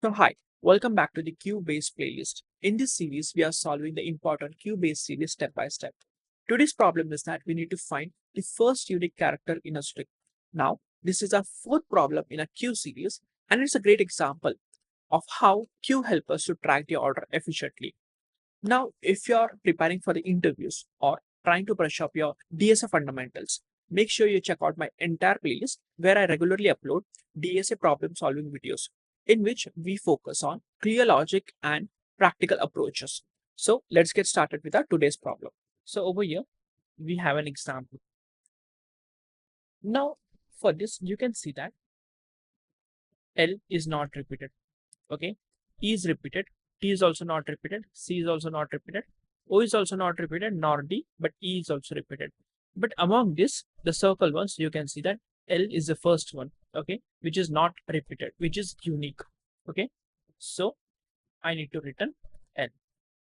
So hi, welcome back to the queue-based playlist. In this series, we are solving the important queue-based series step by step. Today's problem is that we need to find the first unique character in a string. Now, this is our fourth problem in a queue series, and it's a great example of how queue helps us to track the order efficiently. Now, if you're preparing for the interviews or trying to brush up your DSA fundamentals, make sure you check out my entire playlist where I regularly upload DSA problem solving videos in which we focus on clear logic and practical approaches. So let's get started with our today's problem. So over here, we have an example. Now, for this, you can see that L is not repeated. Okay, E is repeated, T is also not repeated, C is also not repeated, O is also not repeated, nor D, but E is also repeated. But among this, the circle ones, you can see that L is the first one, okay, which is not repeated, which is unique. Okay, so I need to return L.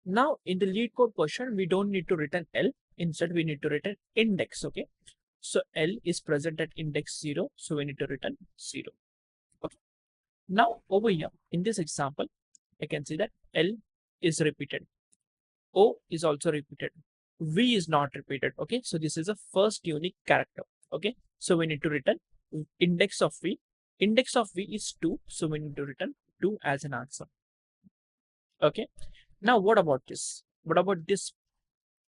Now in the LeetCode portion, we don't need to return L. Instead, we need to return index. Okay, so L is present at index 0, so we need to return 0. Okay. Now over here in this example, I can see that L is repeated. O is also repeated. V is not repeated. Okay, so this is a first unique character. Okay, so we need to return index of V. Index of V is 2, so we need to return 2 as an answer. Okay, now what about this? What about this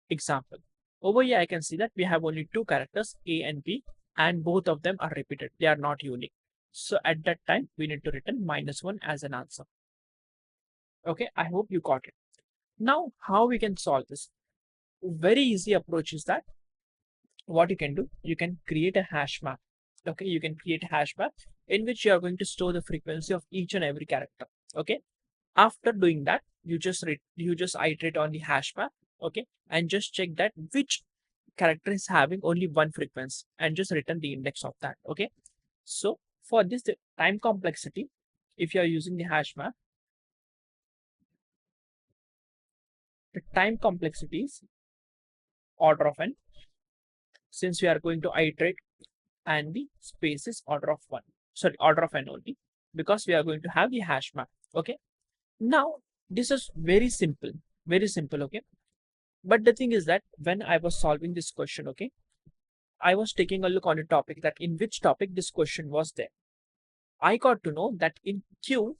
example? Over here, I can see that we have only two characters, A and B, and both of them are repeated. They are not unique. So at that time, we need to return -1 as an answer. Okay, I hope you got it. Now, how we can solve this? Very easy approach is that what you can do, you can create a hash map. Okay, you can create a hash map in which you are going to store the frequency of each and every character. Okay, after doing that, you just iterate on the hash map. Okay, and just check that which character is having only one frequency and just return the index of that. Okay, so for this the time complexity, if you are using the hash map, the time complexity is order of n, since we are going to iterate, and the space is order of order of n only, because we are going to have the hash map. Okay, now this is very simple, very simple. Okay, but the thing is that when I was solving this question, okay, I was taking a look on a topic that in which topic this question was there. I got to know that in Q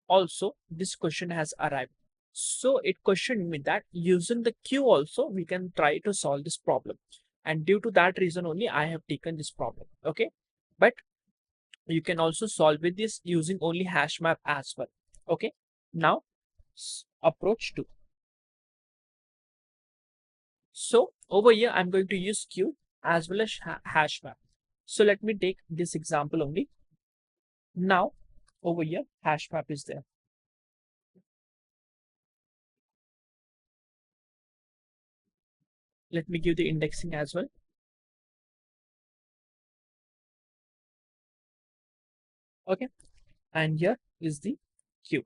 also this question has arrived. So it questioned me that using the Q also we can try to solve this problem. And due to that reason only I have taken this problem. Okay, but you can also solve with this using only hash map as well. Okay, now approach 2. So over here I'm going to use Q as well as hash map. So let me take this example only. Now over here hash map is there. Let me give the indexing as well. Okay, and here is the Q.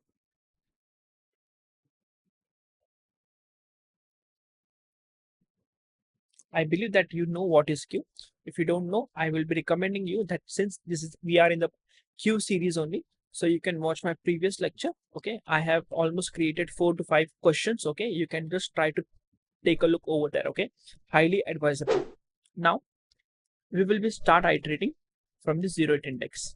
I believe that you know what is Q. If you don't know, I will be recommending you that since we are in the Q series only, so you can watch my previous lecture. Okay, I have almost created 4 to 5 questions. Okay, you can just try to take a look over there. Okay, highly advisable. Now we will be start iterating from the 0th index.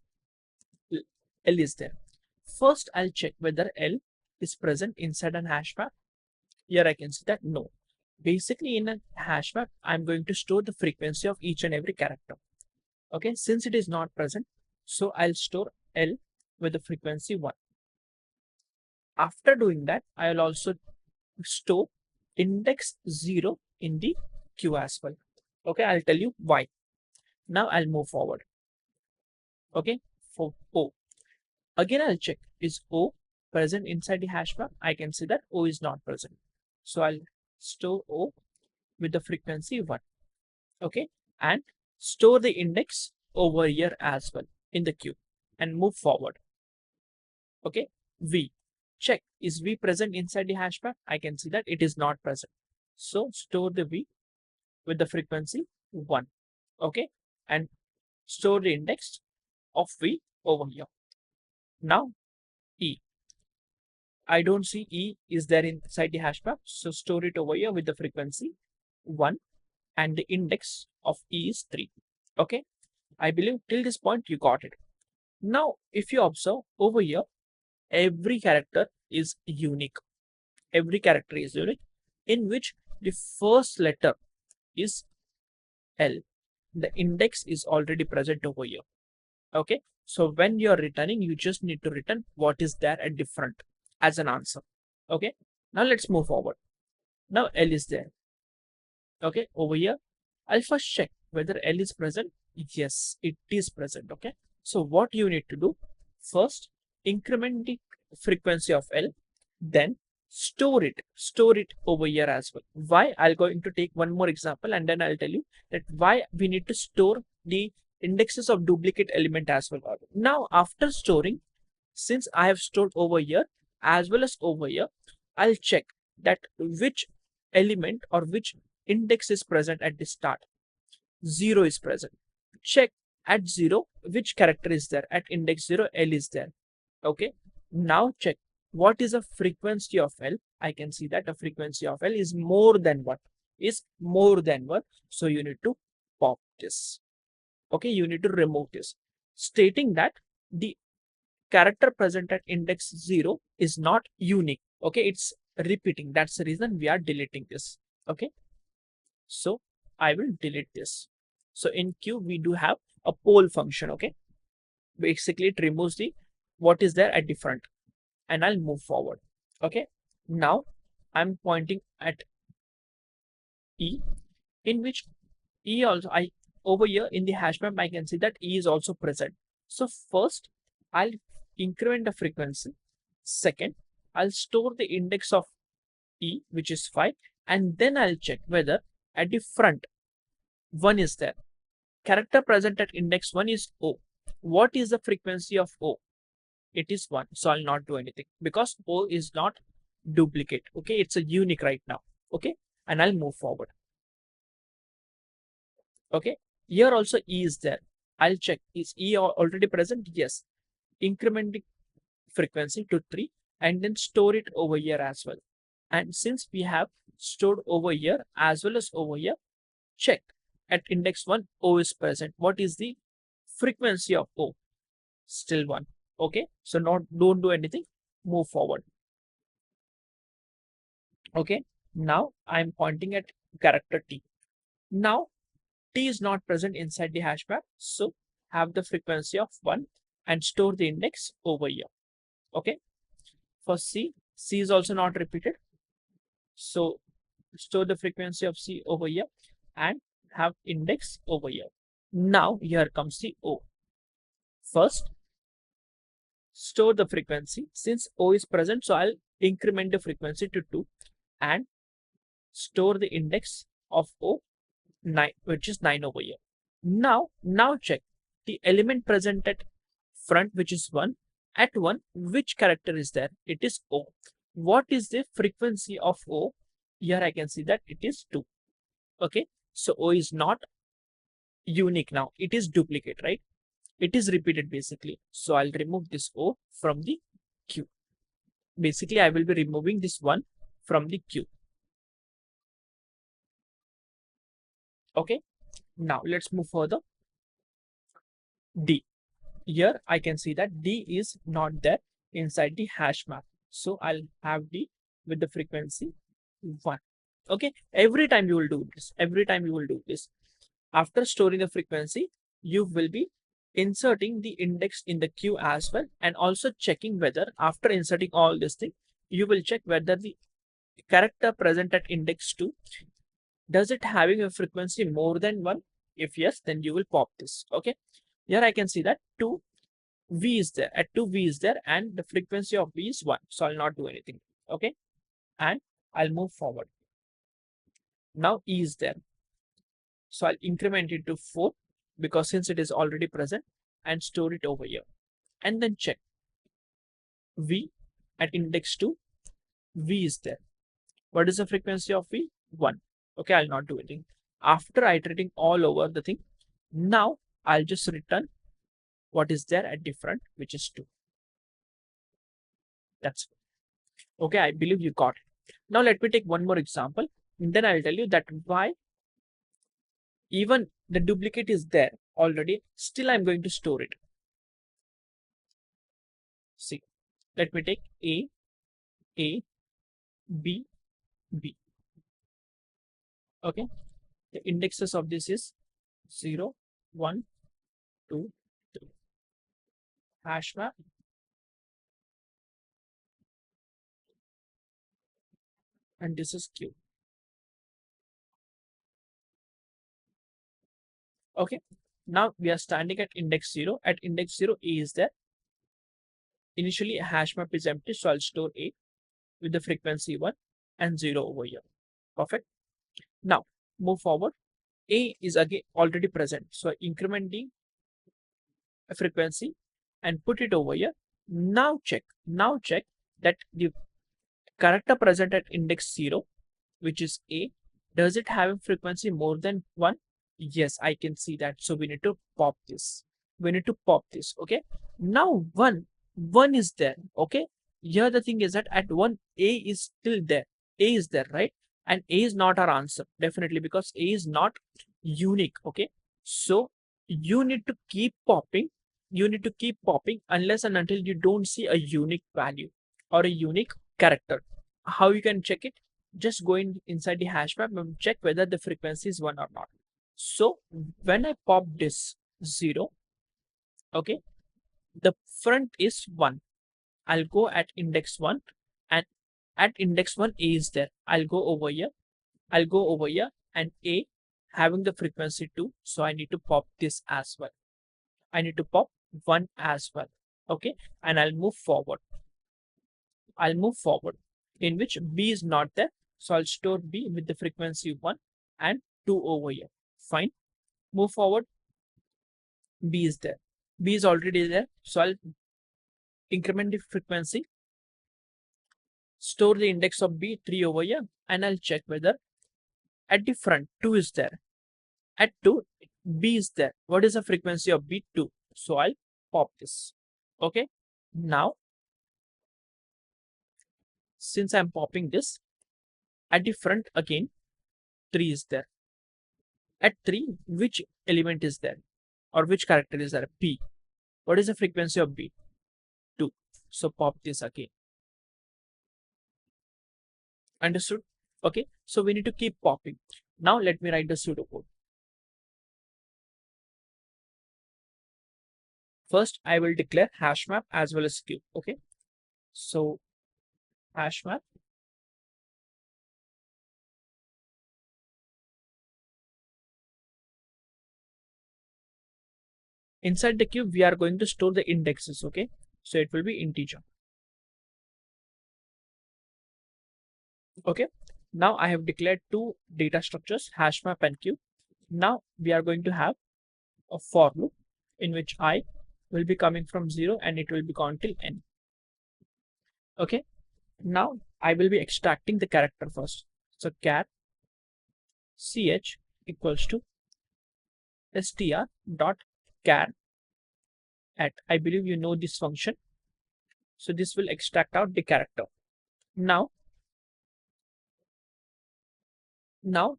L is there. First, I'll check whether L is present inside an hash map. Here I can see that no. Basically, in a hash map, I'm going to store the frequency of each and every character. Okay, since it is not present, so I'll store L with the frequency 1. After doing that, I'll also store index 0 in the queue as well. Okay, I'll tell you why. Now I'll move forward. Okay, for O. Again, I'll check, is O present inside the hash map? I can see that O is not present. So I'll store O with the frequency 1. Okay, and store the index over here as well in the queue and move forward. Okay, V. Check, is V present inside the hash map? I can see that it is not present. So store the V with the frequency 1. Okay, and store the index of V over here. Now E. I don't see E is there inside the hash map, so store it over here with the frequency 1 and the index of E is 3. Okay, I believe till this point you got it. Now, if you observe over here, every character is unique. Every character is unique, in which the first letter is L. The index is already present over here. Okay, so when you're returning, you just need to return what is there at the front as an answer. Okay, now let's move forward. Now L is there. Okay, over here, I'll first check whether L is present. Yes, it is present. Okay, so what you need to do first, increment the frequency of L, then store it over here as well. Why? I'll going to take one more example and then I'll tell you that why we need to store the indexes of duplicate element as well. Now, after storing, since I have stored over here as well as over here, I'll check that which element or which index is present at the start. 0 is present. Check at 0 which character is there. At index 0, L is there. Okay, now check what is the frequency of L. I can see that the frequency of L is more than 1. Is more than 1. So you need to pop this. Okay, you need to remove this, stating that the character present at index 0 is not unique. Okay, it's repeating. That's the reason we are deleting this. Okay, so I will delete this. So in queue, we do have a poll function. Okay, basically it removes the what is there at the front, and I'll move forward. Okay, now I'm pointing at E, in which E also over here in the hash map I can see that E is also present. So first I'll increment the frequency. Second, I'll store the index of E, which is 5, and then I'll check whether at the front 1 is there. Character present at index 1 is O. What is the frequency of O? It is 1. So I'll not do anything because O is not duplicate. Okay, it's a unique right now. Okay, and I'll move forward. Okay, here also E is there. I'll check, is E already present? Yes. Increment the frequency to 3 and then store it over here as well. And since we have stored over here as well as over here, check at index 1 O is present. What is the frequency of O? Still 1. Okay, so don't do anything, move forward. Okay, now I'm pointing at character T. Now T is not present inside the hash map, so have the frequency of 1 and store the index over here. Okay, for C is also not repeated, so store the frequency of C over here and have index over here. Now here comes the O. First, store the frequency. Since O is present, so I'll increment the frequency to 2 and store the index of O 9, which is 9 over here. Now check the element present at front, which is 1. At 1, which character is there? It is O. What is the frequency of O? Here I can see that it is 2. Okay, so O is not unique now. It is duplicate, right? It is repeated basically. So I'll remove this O from the queue. Basically, I will be removing this 1 from the queue. Okay, now let's move further. D. Here I can see that D is not there inside the hash map. So I'll have D with the frequency 1. Okay, every time you will do this. Every time you will do this. After storing the frequency, you will be inserting the index in the queue as well, and also checking whether after inserting all this thing, you will check whether the character present at index 2, does it having a frequency more than 1? If yes, then you will pop this. Okay, here I can see that 2 V is there. At 2 V is there and the frequency of V is 1. So I'll not do anything. Okay, and I'll move forward. Now E is there. So I'll increment it to 4 because since it is already present, and store it over here. And then check V at index 2, V is there. What is the frequency of V? 1. Okay, I'll not do anything. After iterating all over the thing, now I'll just return what is there at the front, which is 2. That's okay. I believe you got it. Now let me take one more example, and then I'll tell you that why even the duplicate is there already, still I'm going to store it. See, let me take A, B, B. Okay, the indexes of this is 0, 1, 2, 3. Hash map and this is Q. Okay, now we are standing at index 0. At index 0, A is there. Initially, a hash map is empty, so I'll store A with the frequency 1 and 0 over here. Perfect. Now, move forward. A is again already present, so increment the frequency and put it over here. Now check that the character present at index 0, which is A, does it have a frequency more than 1? Yes, I can see that. So we need to pop this. Okay. Now 1 is there. Okay. Here the thing is that at 1, A is still there. A is there, right? And A is not our answer, definitely, because A is not unique. Okay. So you need to keep popping. Unless and until you don't see a unique value or a unique character. How you can check it? Just go inside the hash map and check whether the frequency is 1 or not. So when I pop this 0, okay, the front is 1. I'll go at index 1, and at index 1 A is there. I'll go over here and A having the frequency 2, so I need to pop this as well. I need to pop 1 as well. Okay, and I'll move forward in which B is not there, so I'll store B with the frequency 1 and 2 over here. Fine. Move forward. B is there. B is already there, so I'll increment the frequency, store the index of B 3 over here, and I'll check whether at the front 2 is there. At 2, B is there. What is the frequency of B? 2. So I'll pop this. Okay. Now, since I'm popping this, at the front again 3 is there. At 3, which element is there or which character is there? B. What is the frequency of B? 2. So pop this again. Understood? Okay, so we need to keep popping. Now let me write the pseudocode. First, I will declare HashMap as well as Queue. Okay, so HashMap inside the queue we are going to store the indexes. Okay, so it will be integer. Okay, now I have declared two data structures, HashMap and Queue. Now we are going to have a for loop in which I will be coming from 0 and it will be gone till n. Okay, now I will be extracting the character first. So char ch equals to str dot char at, I believe you know this function. So this will extract out the character. Now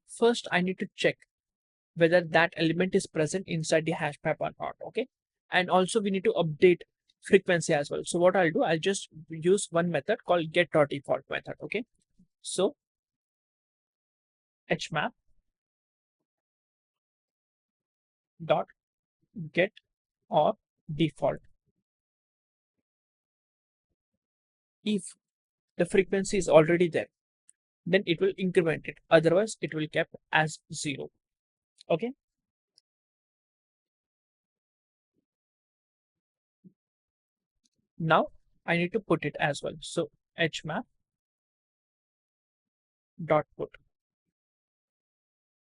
first I need to check whether that element is present inside the hash map or not. Okay, and also we need to update frequency as well. So what I'll do, I'll just use one method called get.default method. Okay, so hmap dot get or default. If the frequency is already there, then it will increment it. Otherwise, it will kept as 0. Okay. Now I need to put it as well. So hmap dot put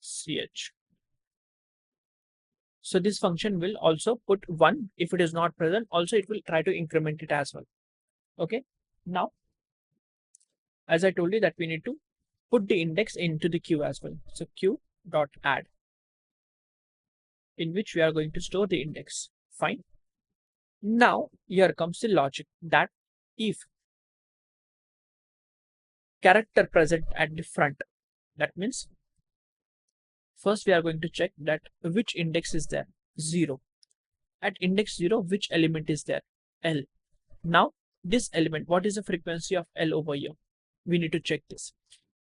ch. So this function will also put 1 if it is not present. Also, it will try to increment it as well. Okay. Now, as I told you that we need to put the index into the queue as well. So queue dot add, in which we are going to store the index. Fine. Now here comes the logic that if character present at the front. That means first we are going to check that which index is there, 0. At index 0, which element is there, L. Now this element, what is the frequency of L over here? We need to check this.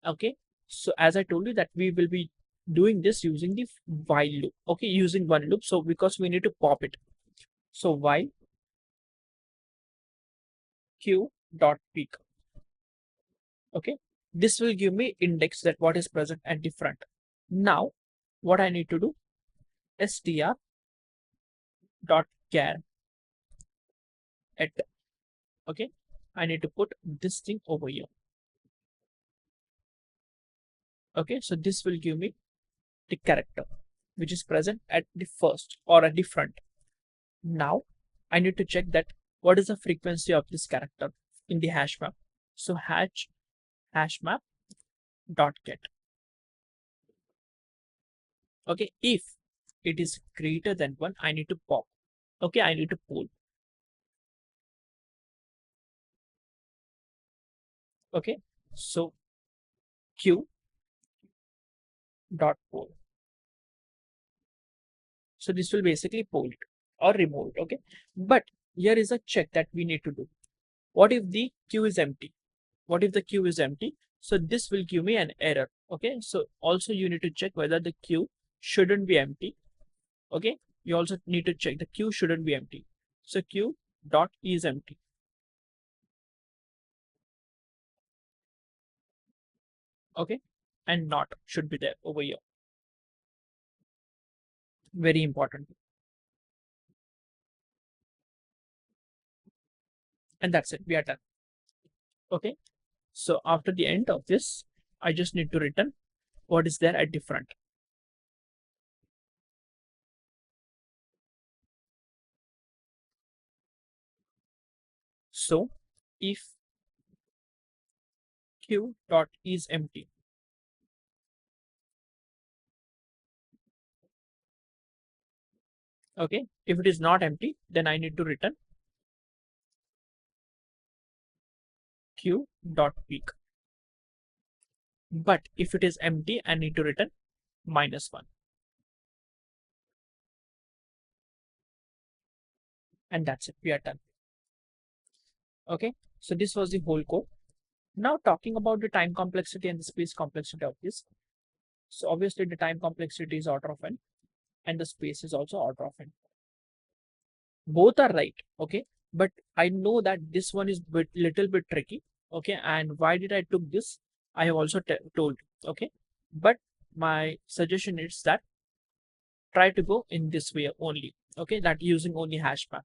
Okay, so as I told you that we will be doing this using the while loop. Okay, using one loop. So because we need to pop it. So while q dot peak. Okay, this will give me index that what is present at the front. Now what I need to do, str dot char at. Okay, I need to put this thing over here. Okay, so this will give me the character which is present at the first or at the front. Now I need to check that what is the frequency of this character in the hash map. So HashMap dot get. Okay, if it is greater than 1, I need to pop. Okay, I need to poll. Okay, so q dot poll. So this will basically poll it or remove it. Okay, but here is a check that we need to do. What if the queue is empty? What if the queue is empty? So this will give me an error. Okay, so also you need to check whether the queue shouldn't be empty. Okay, you also need to check the queue shouldn't be empty. So queue dot is empty. Okay, and not should be there over here. Very important. And that's it, we are done. Okay, so after the end of this, I just need to return what is there at the front. So if queue dot is empty, okay, if it is not empty, then I need to return queue dot peak. But if it is empty, I need to return -1. And that's it, we are done. Okay, so this was the whole code. Now talking about the time complexity and the space complexity of this. So obviously the time complexity is order of n and the space is also order of n. Both are right. Okay, but I know that this one is little bit tricky. Okay, and why did I took this? I have also told. Okay, but my suggestion is that try to go in this way only. Okay, that using only HashMap.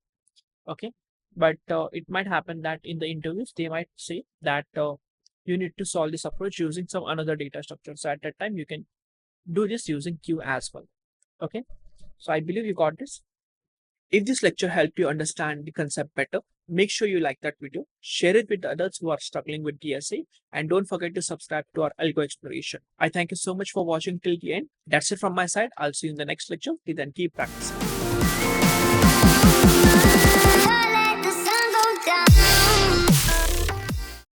Okay, but it might happen that in the interviews they might say that you need to solve this approach using some another data structure. So at that time you can do this using queue as well. Okay, so I believe you got this. If this lecture helped you understand the concept better, make sure you like that video, share it with others who are struggling with DSA, and don't forget to subscribe to our algo exploration. I thank you so much for watching till the end. That's it from my side. I'll see you in the next lecture. Till then, keep practicing.